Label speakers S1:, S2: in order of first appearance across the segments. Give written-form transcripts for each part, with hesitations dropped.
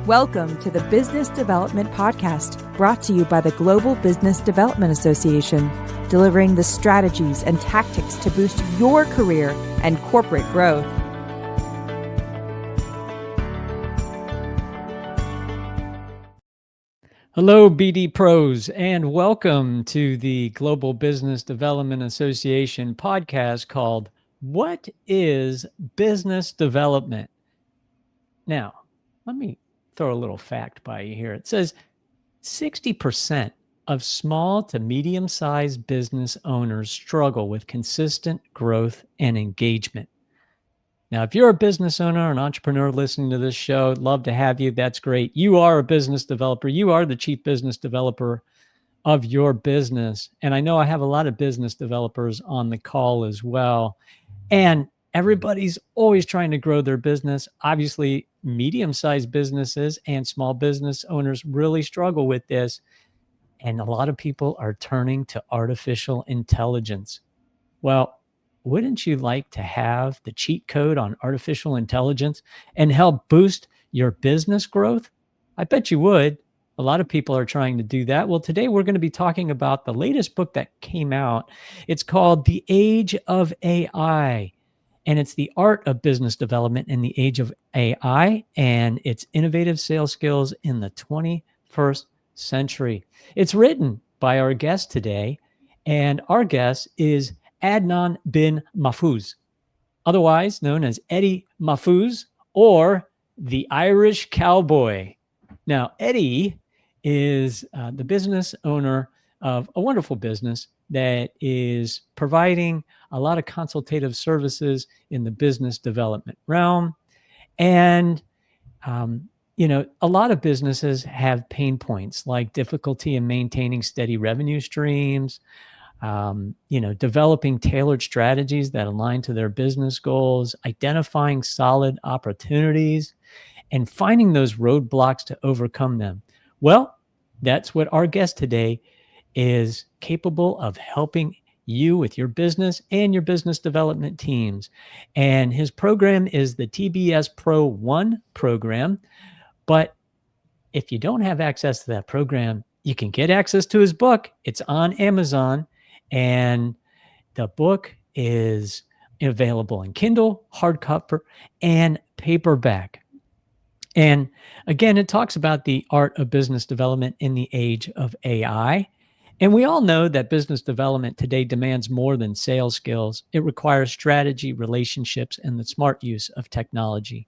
S1: Welcome to the Business Development Podcast, brought to you by the Global Business Development Association, delivering the strategies and tactics to boost your career and corporate growth.
S2: Hello, BD Pros, and welcome to the Global Business Development Association podcast called What is Business Development? Now, let me throw a little fact by you here. It says 60% of small to medium-sized business owners struggle with consistent growth and engagement. Now, if you're a business owner, an entrepreneur listening to this show, I'd love to have you. That's great. You are a business developer. You are the chief business developer of your business. And I know I have a lot of business developers on the call as well. And everybody's always trying to grow their business. Obviously, medium-sized businesses and small business owners really struggle with this. And a lot of people are turning to artificial intelligence. Well, wouldn't you like to have the cheat code on artificial intelligence and help boost your business growth? I bet you would. A lot of people are trying to do that. Well, today we're going to be talking about the latest book that came out. It's called The Age of AI, and it's the art of business development in the age of AI and its innovative sales skills in the 21st century. It's written by our guest today, and our guest is Adnan Bin-mahfouz, otherwise known as Eddie Mahfouz or the Irish Cowboy. Now, Eddie is the business owner of a wonderful business that is providing a lot of consultative services in the business development realm. And, a lot of businesses have pain points like difficulty in maintaining steady revenue streams, developing tailored strategies that align to their business goals, identifying solid opportunities, and finding those roadblocks to overcome them. Well, that's what our guest today is capable of helping you with your business and your business development teams. And his program is the TBS Pro 1 program. But if you don't have access to that program, you can get access to his book. It's on Amazon. And the book is available in Kindle, hardcover, and paperback. And again, it talks about the art of business development in the age of AI. And we all know that business development today demands more than sales skills. It requires strategy, relationships, and the smart use of technology.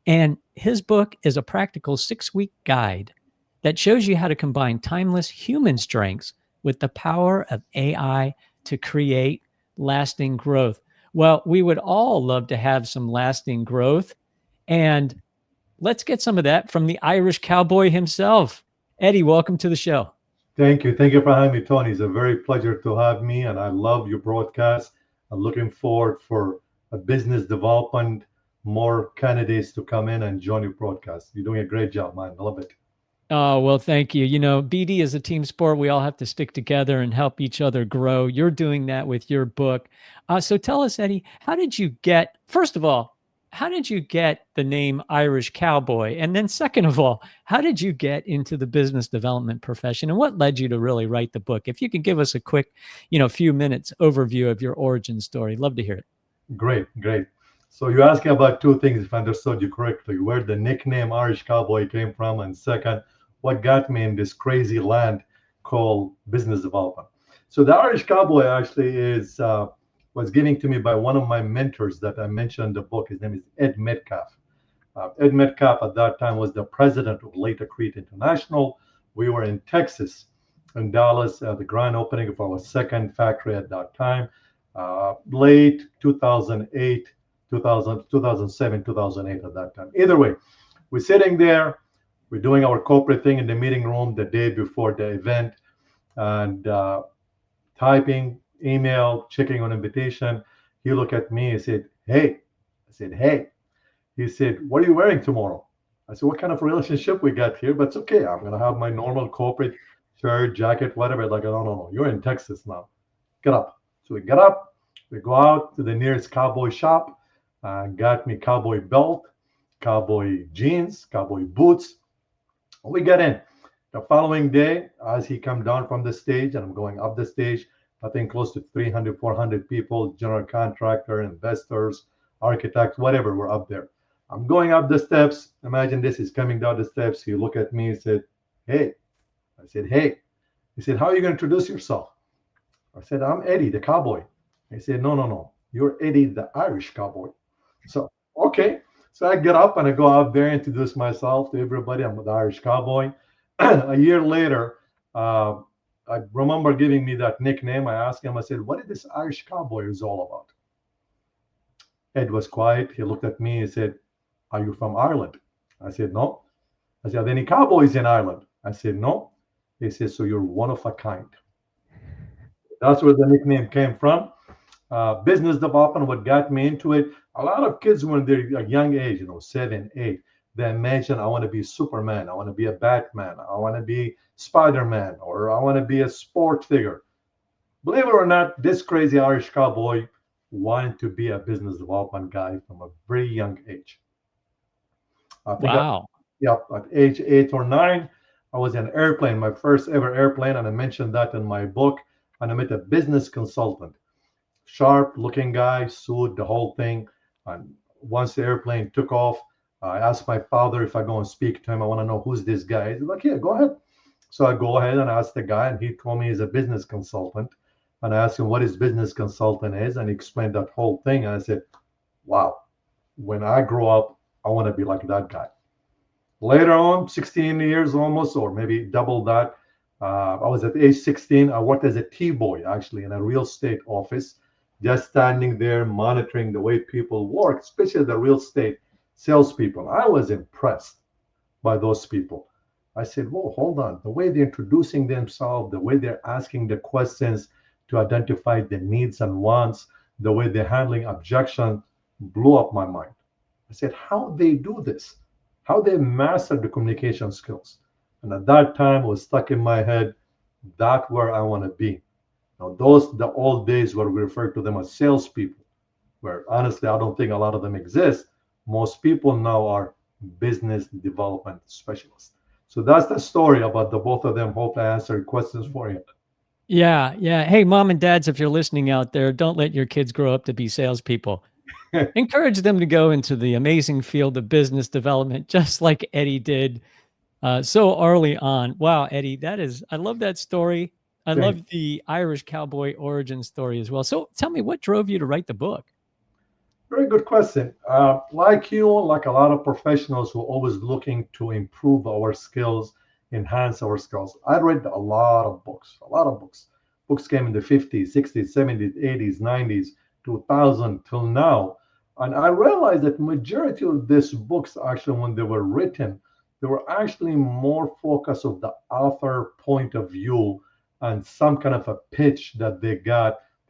S2: And his book is a practical 6-week guide that shows you how to combine timeless human strengths with the power of AI to create lasting growth. Well, we would all love to have some lasting growth. And let's get some of that from the Irish Cowboy himself. Eddie, welcome to the show.
S3: Thank you. Thank you for having me, Tony. It's a very pleasure to have me, and I love your broadcast. I'm looking forward for a business development, more candidates to come in and join your broadcast. You're doing a great job, man. I love it.
S2: Oh, well, thank you. BD is a team sport. We all have to stick together and help each other grow. You're doing that with your book. So tell us, Eddie, first of all, how did you get the name Irish Cowboy? And then second of all, how did you get into the business development profession? And what led you to really write the book? If you could give us a quick, few minutes overview of your origin story. Love to hear it.
S3: Great. So you're asking about two things, if I understood you correctly, where the nickname Irish Cowboy came from, and second, what got me in this crazy land called business development. So the Irish Cowboy actually was given to me by one of my mentors that I mentioned in the book. His name is Ed Metcalf. Ed Metcalf at that time was the president of Later Crete International. We were in Texas, in Dallas, the grand opening of our second factory at that time, late 2008, 2007, 2008 at that time. Either way, we're sitting there, we're doing our corporate thing in the meeting room the day before the event, and typing, email, checking on invitation. He looked at me and said, "Hey." I said, "Hey." He said, "What are you wearing tomorrow?" I said, "What kind of relationship we got here? But it's okay. I'm going to have my normal corporate shirt, jacket, whatever." Like, no. You're in Texas now. Get up. So we got up. We go out to the nearest cowboy shop, got me cowboy belt, cowboy jeans, cowboy boots, We get in. The following day, as he come down from the stage, and I'm going up the stage, I think close to 300, 400 people, general contractor, investors, architects, whatever, were up there. I'm going up the steps. Imagine this, he's coming down the steps. He looked at me and said, hey. I said, hey. He said, how are you going to introduce yourself? I said, I'm Eddie, the cowboy. He said, no, no, no. You're Eddie, the Irish cowboy. So, okay. So I get up and I go out there, introduce myself to everybody. I'm the Irish cowboy. A year later, I remember giving me that nickname. I asked him, I said, what is this Irish cowboy is all about? Ed was quiet. He looked at me and said, are you from Ireland? I said, no. I said, are there any cowboys in Ireland? I said, no. He said, so you're one of a kind. That's where the nickname came from. Business development, what got me into it, a lot of kids when they're a young age, 7, 8, they imagine, I want to be Superman, I want to be a Batman, I want to be Spider-Man, or I want to be a sport figure. Believe it or not, this crazy Irish cowboy wanted to be a business development guy from a very young age. I think
S2: Wow.
S3: at age 8 or 9, I was in an airplane, my first ever airplane, and I mentioned that in my book, and I met a business consultant. Sharp looking guy, suit, the whole thing. And once the airplane took off, I asked my father if I go and speak to him. I want to know who's this guy. He's like, yeah, go ahead. So I go ahead and ask the guy, and he told me he's a business consultant. And I asked him what his business consultant is, and he explained that whole thing. And I said, wow, when I grow up, I want to be like that guy. Later on, 16 years almost, or maybe double that, I was at age 16. I worked as a T-boy, actually, in a real estate office, just standing there monitoring the way people work, especially the real estate salespeople. I was impressed by those people. I said, whoa, hold on. The way they're introducing themselves, the way they're asking the questions to identify the needs and wants, the way they're handling objection blew up my mind. I said, how they do this? How they master the communication skills? And at that time, it was stuck in my head, that's where I want to be. Now, the old days where we refer to them as salespeople, where honestly, I don't think a lot of them exist. Most people now are business development specialists. So that's the story about the both of them. Hope I answered questions for you.
S2: Yeah, yeah. Hey, mom and dads, if you're listening out there, don't let your kids grow up to be salespeople. Encourage them to go into the amazing field of business development, just like Eddie did so early on. Wow, Eddie, I love that story. I
S3: Thank
S2: love the Irish cowboy origin story as well. So tell me, what drove you to write the book?
S3: Very good question. Like you, like a lot of professionals who are always looking to improve our skills, enhance our skills. I read a lot of books, a lot of books. Books came in the 50s, 60s, 70s, 80s, 90s, 2000 till now. And I realized that majority of these books, actually, when they were written, they were actually more focused of the author point of view and some kind of a pitch that they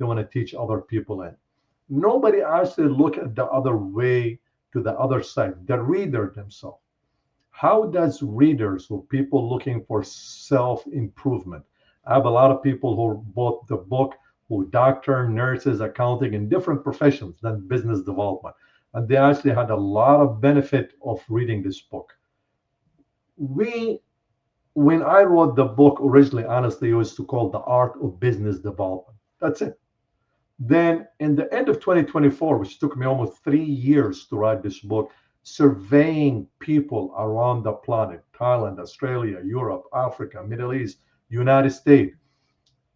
S3: want to teach other people in. Nobody actually look at the other way, to the other side, the reader themselves. How does readers or people looking for self-improvement? I have a lot of people who bought the book, who doctor, nurses, accounting, in different professions than business development. And they actually had a lot of benefit of reading this book. When I wrote the book originally, honestly, it was to call The Art of Business Development. That's it. Then in the end of 2024, which took me almost 3 years to write this book, surveying people around the planet, Thailand, Australia, Europe, Africa, Middle East, United States,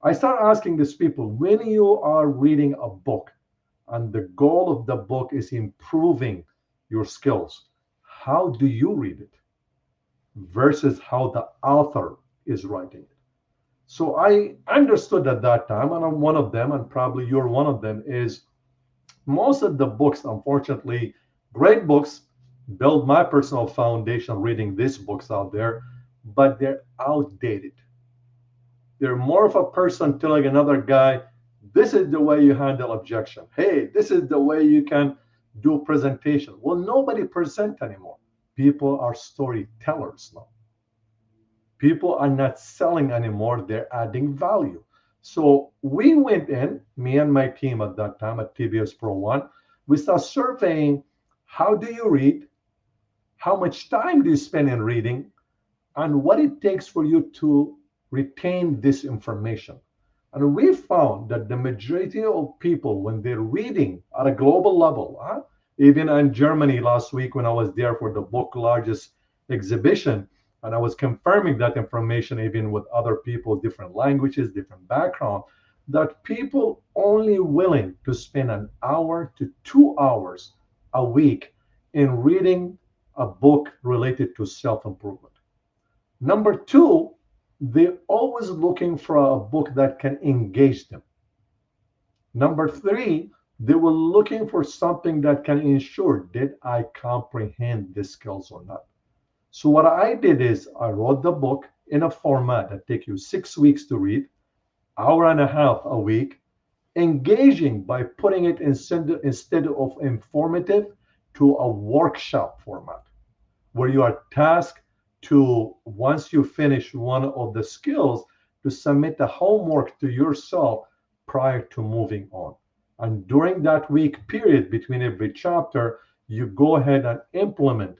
S3: I started asking these people, when you are reading a book and the goal of the book is improving your skills, how do you read it versus how the author is writing it? So I understood at that time, and I'm one of them, and probably you're one of them, is most of the books, unfortunately, great books, build my personal foundation reading these books out there, but they're outdated. They're more of a person telling another guy, this is the way you handle objection. Hey, this is the way you can do presentation. Well, nobody present anymore. People are storytellers now. People are not selling anymore, they're adding value. So we went in, me and my team at that time at TBS Pro One, we started surveying, how do you read? How much time do you spend in reading? and what it takes for you to retain this information. And we found that the majority of people, when they're reading at a global level, even in Germany last week when I was there for the book largest exhibition, and I was confirming that information even with other people, different languages, different background, that people only willing to spend an hour to 2 hours a week in reading a book related to self-improvement. Number two, they're always looking for a book that can engage them. Number three, they were looking for something that can ensure, did I comprehend the skills or not? So what I did is I wrote the book in a format that takes you 6 weeks to read, hour and a half a week, engaging by putting it instead of informative to a workshop format where you are tasked to, once you finish one of the skills, to submit the homework to yourself prior to moving on. And during that week period between every chapter, you go ahead and implement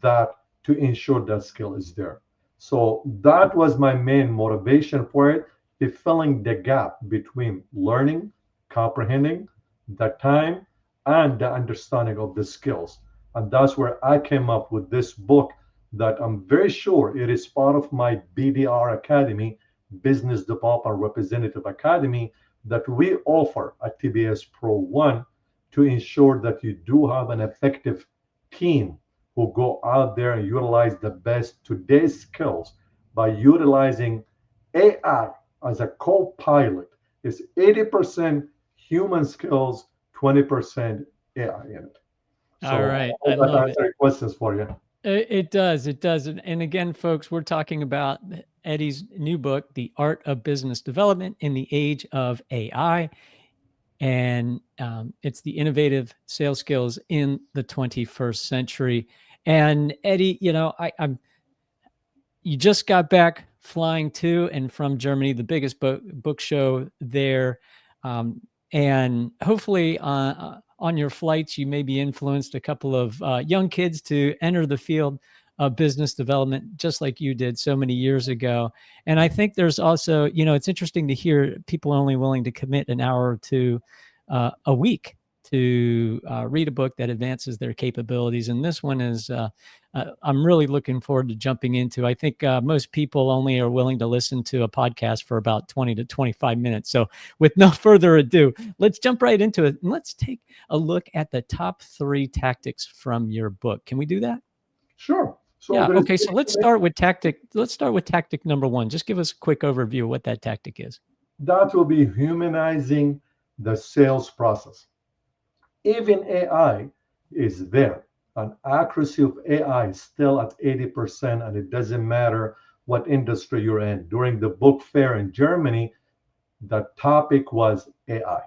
S3: that to ensure that skill is there. So that was my main motivation for it, is filling the gap between learning, comprehending, the time, and the understanding of the skills. And that's where I came up with this book that I'm very sure it is part of my BDR Academy, Business Development Representative Academy, that we offer at TBS Pro 1 to ensure that you do have an effective team who go out there and utilize the best today's skills by utilizing AI as a co-pilot. It's 80% human skills, 20% AI in it. So
S2: All right.
S3: I
S2: I
S3: hope that
S2: love it.
S3: answers questions for you.
S2: It does. It does. And again, folks, we're talking about Eddie's new book, The Art of Business Development in the Age of AI. And it's the innovative sales skills in the 21st century. And Eddie, I'm you just got back flying to and from Germany, the biggest book show there. And hopefully on your flights, you maybe influenced a couple of young kids to enter the field of business development, just like you did so many years ago. And I think there's also, it's interesting to hear people only willing to commit an hour or two a week to read a book that advances their capabilities. And this one is, I'm really looking forward to jumping into. I think most people only are willing to listen to a podcast for about 20 to 25 minutes. So with no further ado, let's jump right into it. And let's take a look at the top 3 tactics from your book. Can we do that?
S3: Sure. So
S2: yeah. Okay. So let's start with tactic. Let's start with tactic number 1. Just give us a quick overview of what that tactic is.
S3: That will be humanizing the sales process. Even AI is there. An accuracy of AI is still at 80%, and it doesn't matter what industry you're in. During the book fair in Germany, the topic was AI.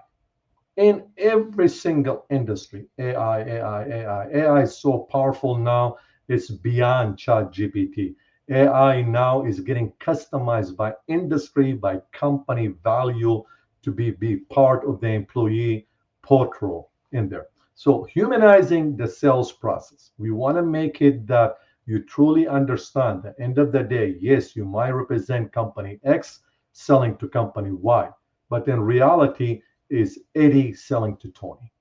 S3: In every single industry, AI, AI, AI. AI is so powerful now, it's beyond ChatGPT. AI now is getting customized by industry, by company value to be part of the employee portal in there. So humanizing the sales process. We want to make it that you truly understand at the end of the day, yes, you might represent company X selling to company Y, but in reality is Eddie selling to Tony.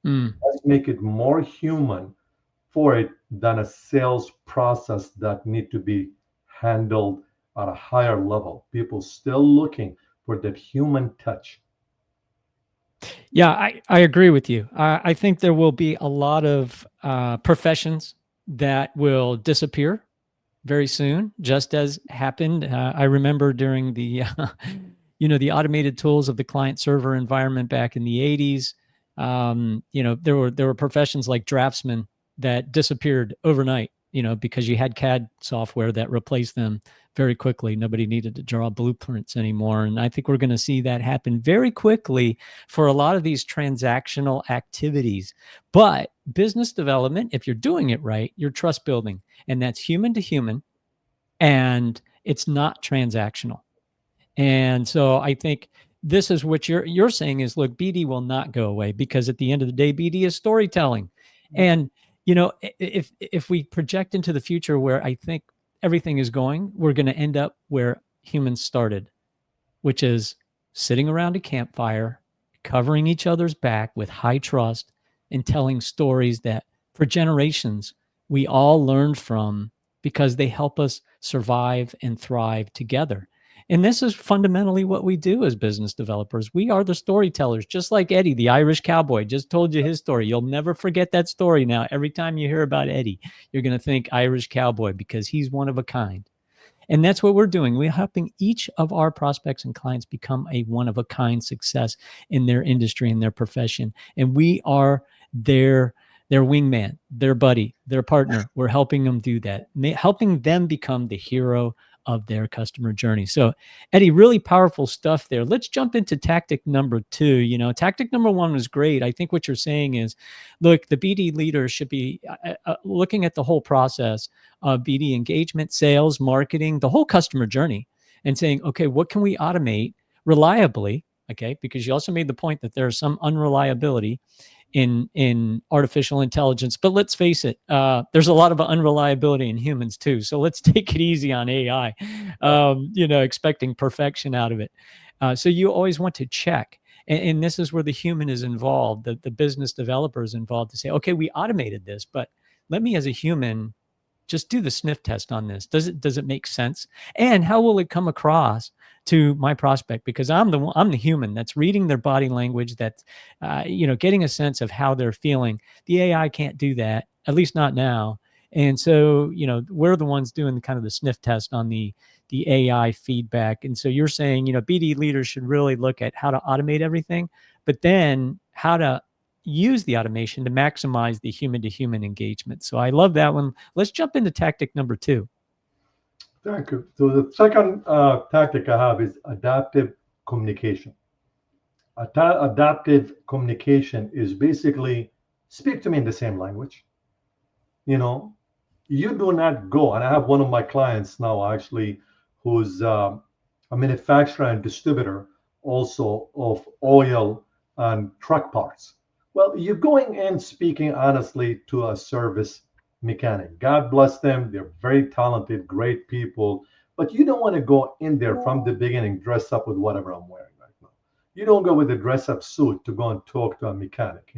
S3: Let's make it more human for it than a sales process that need to be handled at a higher level. People still looking for that human touch.
S2: Yeah, I agree with you. I think there will be a lot of professions that will disappear very soon, just as happened. I remember during the, the automated tools of the client server environment back in the 80s. There were professions like draftsmen that disappeared overnight, because you had CAD software that replaced them very quickly. Nobody needed to draw blueprints anymore. And I think we're going to see that happen very quickly for a lot of these transactional activities. But business development, if you're doing it right, you're trust building, and that's human to human, and it's not transactional. And so I think this is what you're saying is, look, BD will not go away, because at the end of the day, BD is storytelling. And if we project into the future, where I think everything is going, we're going to end up where humans started, which is sitting around a campfire, covering each other's back with high trust, and telling stories that for generations we all learned from because they help us survive and thrive together. And this is fundamentally what we do as business developers. We are the storytellers, just like Eddie, the Irish cowboy, just told you his story. You'll never forget that story now. Every time you hear about Eddie, you're going to think Irish cowboy because he's one of a kind. And that's what we're doing. We're helping each of our prospects and clients become a one of a kind success in their industry and their profession. And we are their wingman, their buddy, their partner. We're helping them do that, helping them become the hero of their customer journey. So, Eddie, really powerful stuff there. Let's jump into tactic number 2. You know, tactic number 1 was great. I think what you're saying is, look, the BD leader should be looking at the whole process of BD engagement, sales, marketing, the whole customer journey, and saying, okay, what can we automate reliably? Okay, because you also made the point that there's some unreliability in artificial intelligence, but let's face it, there's a lot of unreliability in humans too. So let's take it easy on AI, expecting perfection out of it. So you always want to check. And this is where the human is involved, the business developer is involved to say, okay, we automated this, but let me as a human just do the sniff test on this. Does it make sense? And how will it come across to my prospect? Because I'm the human that's reading their body language, that's getting a sense of how they're feeling. The AI can't do that, at least not now. And so, we're the ones doing kind of the sniff test on the AI feedback. And so you're saying, BD leaders should really look at how to automate everything, but then how to use the automation to maximize the human-to-human engagement. So I love that one. Let's jump into tactic number 2.
S3: Thank you. So the second tactic I have is adaptive communication. Adaptive communication is basically speak to me in the same language. You do not go, and I have one of my clients now actually who's a manufacturer and distributor also of oil and truck parts. Well, you're going in speaking honestly to a service mechanic. God bless them. They're very talented, great people. But you don't want to go in there from the beginning dressed up with whatever I'm wearing right now. You don't go with a dress-up suit to go and talk to a mechanic.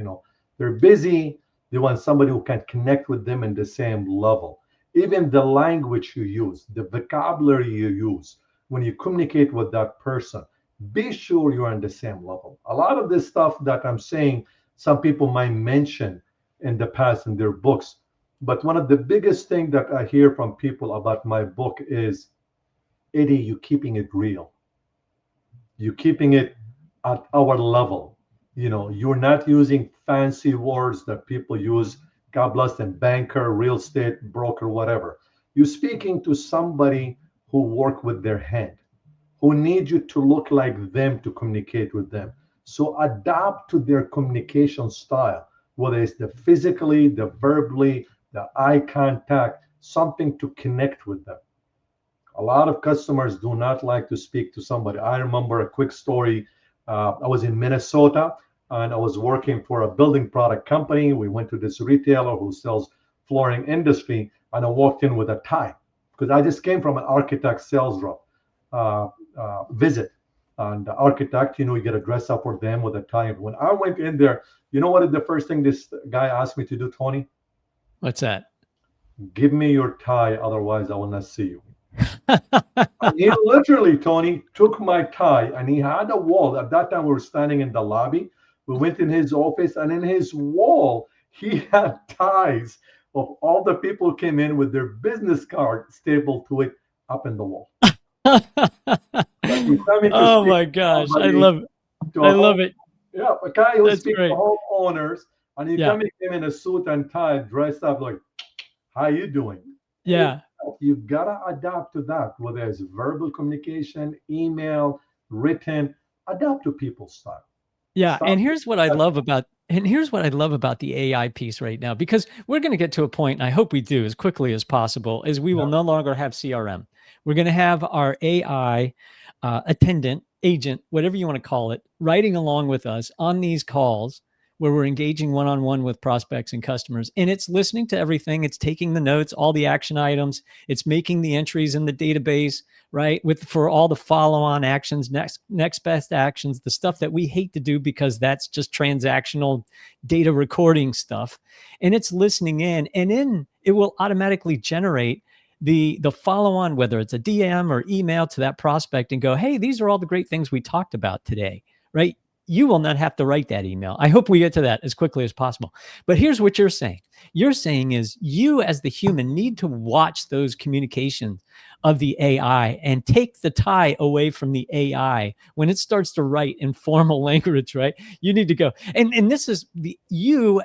S3: They're busy. They want somebody who can connect with them in the same level. Even the language you use, the vocabulary you use when you communicate with that person, be sure you're on the same level. A lot of this stuff that I'm saying, some people might mention in the past in their books. But one of the biggest things that I hear from people about my book is, Eddie, you're keeping it real. You're keeping it at our level. You're not using fancy words that people use, God bless them, banker, real estate, broker, whatever. You're speaking to somebody who work with their hand, who need you to look like them to communicate with them. So adapt to their communication style, whether it's the physically, the verbally, the eye contact, something to connect with them. A lot of customers do not like to speak to somebody. I remember a quick story. I was in Minnesota and I was working for a building product company. We went to this retailer who sells flooring industry, and I walked in with a tie because I just came from an architect sales rep visit. And the architect, you got to dress up for them with a tie. When I went in there, you know what is the first thing this guy asked me to do, Tony?
S2: What's that?
S3: Give me your tie, otherwise I will not see you. And he literally, Tony, took my tie, and he had a wall. At that time, we were standing in the lobby. We went in his office, and in his wall, he had ties of all the people who came in with their business card stapled to it up in the wall.
S2: Oh my gosh, I love it. I love it.
S3: Yeah, a guy who
S2: That's
S3: speaks
S2: great.
S3: to homeowners, and he came in a suit and tie, dressed up like, how you doing?
S2: Yeah.
S3: You gotta adapt to that, whether it's verbal communication, email, written, adapt to people's style.
S2: Yeah, and here's what I love about the AI piece right now, because we're going to get to a point, and I hope we do as quickly as possible, is we will no longer have CRM. We're going to have our AI attendant, agent, whatever you want to call it, writing along with us on these calls where we're engaging one-on-one with prospects and customers. And it's listening to everything. It's taking the notes, all the action items. It's making the entries in the database, right? For all the follow-on actions, next best actions, the stuff that we hate to do because that's just transactional data recording stuff. And it's listening in, and then it will automatically generate the follow-on, whether it's a DM or email to that prospect and go, hey, these are all the great things we talked about today, right? You will not have to write that email. I hope we get to that as quickly as possible. But here's what you're saying. You're saying is you as the human need to watch those communications of the AI and take the tie away from the AI when it starts to write in formal language, right? You need to go. And this is you're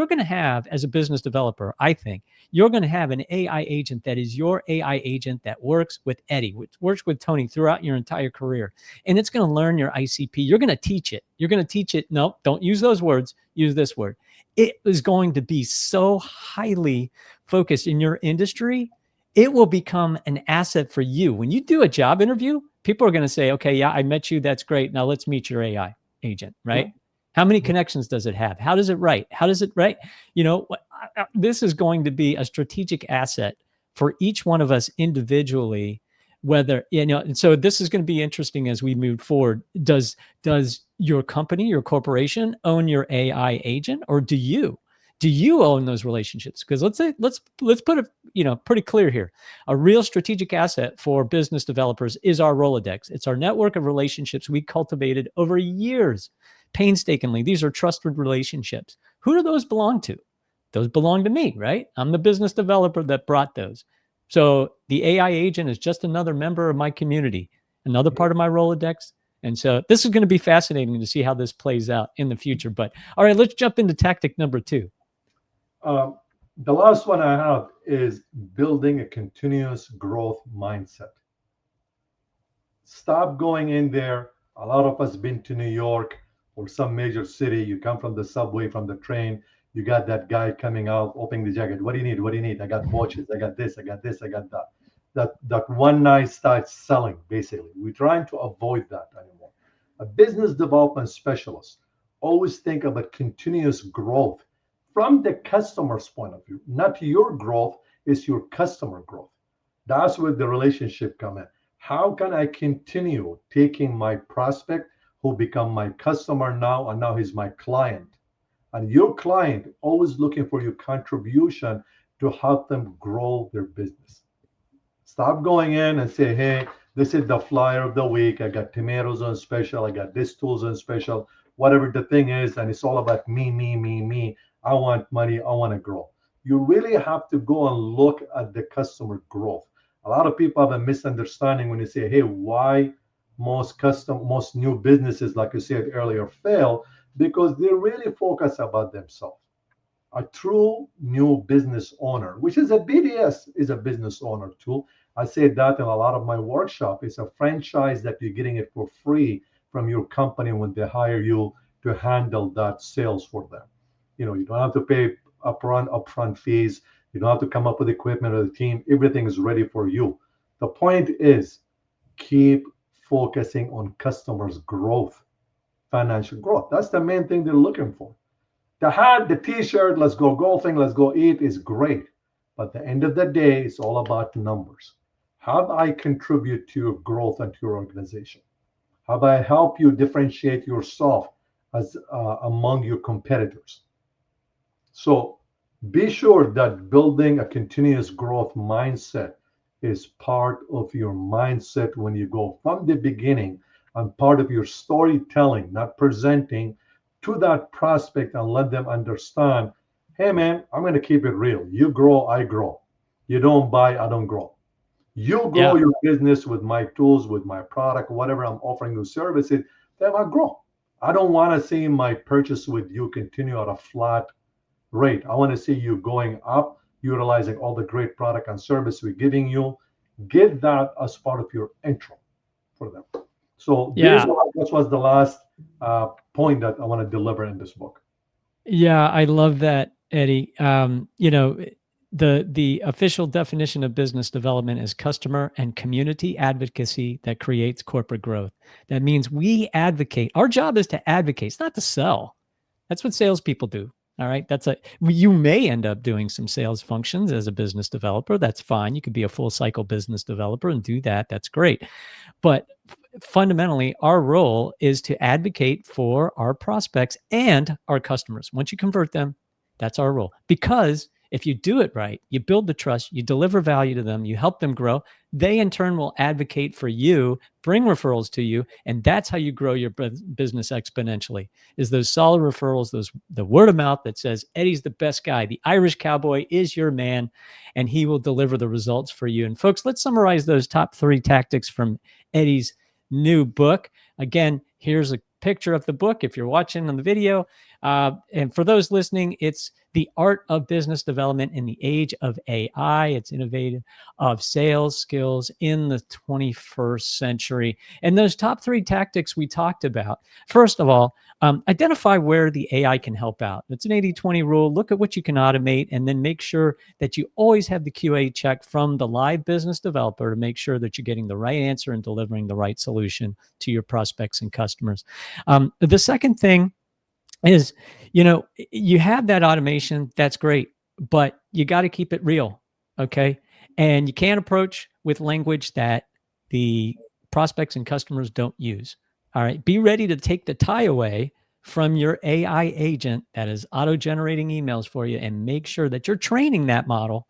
S2: going to have as a business developer, I think, you're going to have an AI agent that is your AI agent that works with Eddie, which works with Tony throughout your entire career. And it's going to learn your ICP. You're going to teach it. You're going to teach it. No, don't use those words. Use this word. It is going to be so highly focused in your industry. It will become an asset for you. When you do a job interview, people are going to say, okay, yeah, I met you. That's great. Now let's meet your AI agent, right? Yeah. How many connections does it have? How does it write? How does it write? This is going to be a strategic asset for each one of us individually, whether, and so this is going to be interesting as we move forward. Does your company, your corporation own your AI agent, or do you own those relationships? Because let's put it, pretty clear here. A real strategic asset for business developers is our Rolodex. It's our network of relationships we cultivated over years, painstakingly. These are trusted relationships. Who do those belong to? Those belong to me, right? I'm the business developer that brought those. So the AI agent is just another member of my community, another part of my Rolodex. And so this is going to be fascinating to see how this plays out in the future. But all right, let's jump into tactic number 2.
S3: The last one I have is building a continuous growth mindset. Stop going in there. A lot of us been to New York or some major city. You come from the subway, from the train. You got that guy coming out, opening the jacket. What do you need? What do you need? I got watches. I got this. I got this. I got that. That one night starts selling, basically. We're trying to avoid that anymore. A business development specialist always think about continuous growth from the customer's point of view. Not your growth, it's your customer growth. That's where the relationship come in. How can I continue taking my prospect who become my customer now, and now he's my client? And your client always looking for your contribution to help them grow their business. Stop going in and say, hey, this is the flyer of the week. I got tomatoes on special. I got this tools on special, whatever the thing is. And it's all about me, me, me, me. I want money. I want to grow. You really have to go and look at the customer growth. A lot of people have a misunderstanding when they say, hey, why most new businesses, like you said earlier, fail? Because they really focus about themselves. A true new business owner, which is a BDS, is a business owner too. I say that in a lot of my workshop. It's a franchise that you're getting it for free from your company when they hire you to handle that sales for them. You don't have to pay upfront fees. You don't have to come up with equipment or the team. Everything is ready for you. The point is, keep focusing on customers' growth, financial growth. That's the main thing they're looking for. The hat, the t-shirt, let's go golfing, let's go eat is great. But at the end of the day, it's all about numbers. How do I contribute to your growth and to your organization? How do I help you differentiate yourself as among your competitors? So be sure that building a continuous growth mindset is part of your mindset when you go from the beginning, and part of your storytelling, not presenting to that prospect and let them understand, hey man, I'm going to keep it real. You grow, I grow. You don't buy, I don't grow. You grow your business with my tools, with my product, whatever I'm offering you services, then I grow. I don't want to see my purchase with you continue at a flat rate. I want to see you going up, utilizing all the great product and service we're giving you. Get that as part of your intro for them. So this was the last point that I want to deliver in this book.
S2: Yeah, I love that, Eddie. The official definition of business development is customer and community advocacy that creates corporate growth. That means we advocate. Our job is to advocate. It's not to sell. That's what salespeople do. All right. You may end up doing some sales functions as a business developer. That's fine. You could be a full cycle business developer and do that. That's great. But fundamentally, our role is to advocate for our prospects and our customers. Once you convert them, that's our role. Because if you do it right, you build the trust, you deliver value to them, you help them grow, they in turn will advocate for you, bring referrals to you, and that's how you grow your business exponentially, is those solid referrals, the word of mouth that says, Eddie's the best guy, the Irish cowboy is your man, and he will deliver the results for you. And folks, let's summarize those top 3 tactics from Eddie's new book. Again, here's a picture of the book if you're watching on the video. And for those listening, it's The Art of Business Development in the Age of AI. It's innovative of sales skills in the 21st century. And those top 3 tactics we talked about, first of all, identify where the AI can help out. It's an 80-20 rule. Look at what you can automate and then make sure that you always have the QA check from the live business developer to make sure that you're getting the right answer and delivering the right solution to your prospects and customers. The second thing is, you have that automation, that's great, but you got to keep it real, okay? And you can't approach with language that the prospects and customers don't use, all right? Be ready to take the tie away from your AI agent that is auto-generating emails for you and make sure that you're training that model,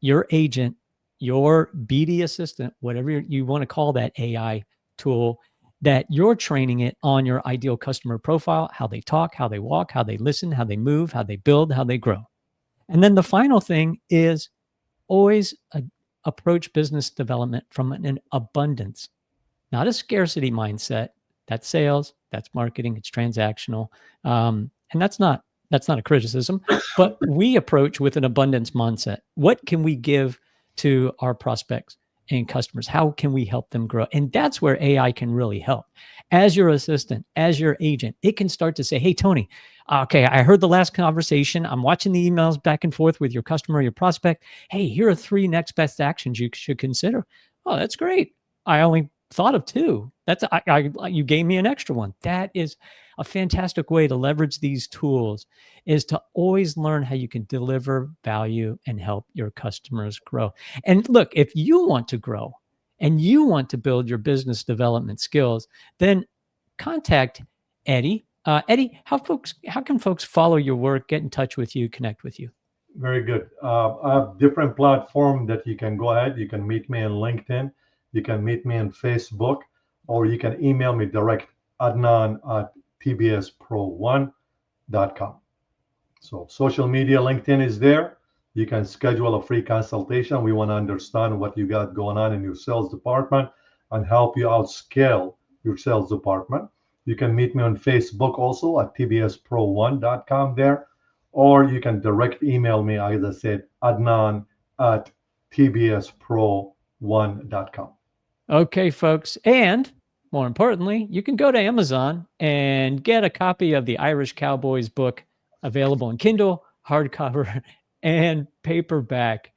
S2: your agent, your BD assistant, whatever you want to call that AI tool, that you're training it on your ideal customer profile, how they talk, how they walk, how they listen, how they move, how they build, how they grow. And then the final thing is always approach business development from an abundance, not a scarcity mindset. That's sales, that's marketing, it's transactional. And that's not a criticism, but we approach with an abundance mindset. What can we give to our prospects and customers? How can we help them grow? And that's where AI can really help. As your assistant, as your agent, it can start to say, hey, Tony, okay, I heard the last conversation. I'm watching the emails back and forth with your customer, your prospect. Hey, here are 3 next best actions you should consider. Oh, that's great. I only thought of 2. You gave me an extra one. That is a fantastic way to leverage these tools, is to always learn how you can deliver value and help your customers grow. And look, if you want to grow and you want to build your business development skills, then contact Eddie. Eddie, how can folks follow your work, get in touch with you, connect with you?
S3: Very good. I have different platforms that you can go ahead. You can meet me on LinkedIn. You can meet me on Facebook, or you can email me direct, adnan@tbspro1.com. So social media, LinkedIn is there. You can schedule a free consultation. We want to understand what you got going on in your sales department and help you outscale your sales department. You can meet me on Facebook also at tbspro1.com there, or you can direct email me, as I said, adnan@tbspro1.com.
S2: Okay, folks. And more importantly, you can go to Amazon and get a copy of the Irish Cowboys book, available in Kindle, hardcover, and paperback.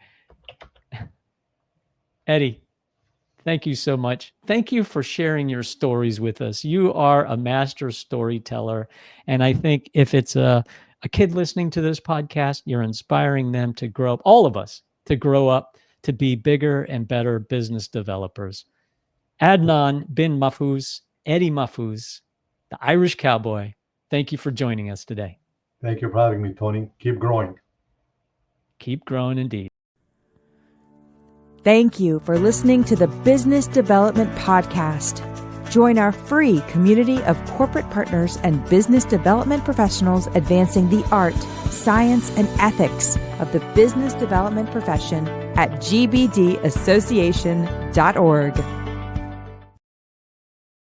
S2: Eddie, thank you so much. Thank you for sharing your stories with us. You are a master storyteller. And I think if it's a kid listening to this podcast, you're inspiring them to grow up, all of us, to grow up to be bigger and better business developers. Adnan Bin-mahfouz, Eddie Mahfouz, the Irish Cowboy, thank you for joining us today.
S3: Thank you for having me, Tony. Keep growing.
S2: Keep growing indeed.
S1: Thank you for listening to the Business Development Podcast. Join our free community of corporate partners and business development professionals advancing the art, science, and ethics of the business development profession at gbdassociation.org.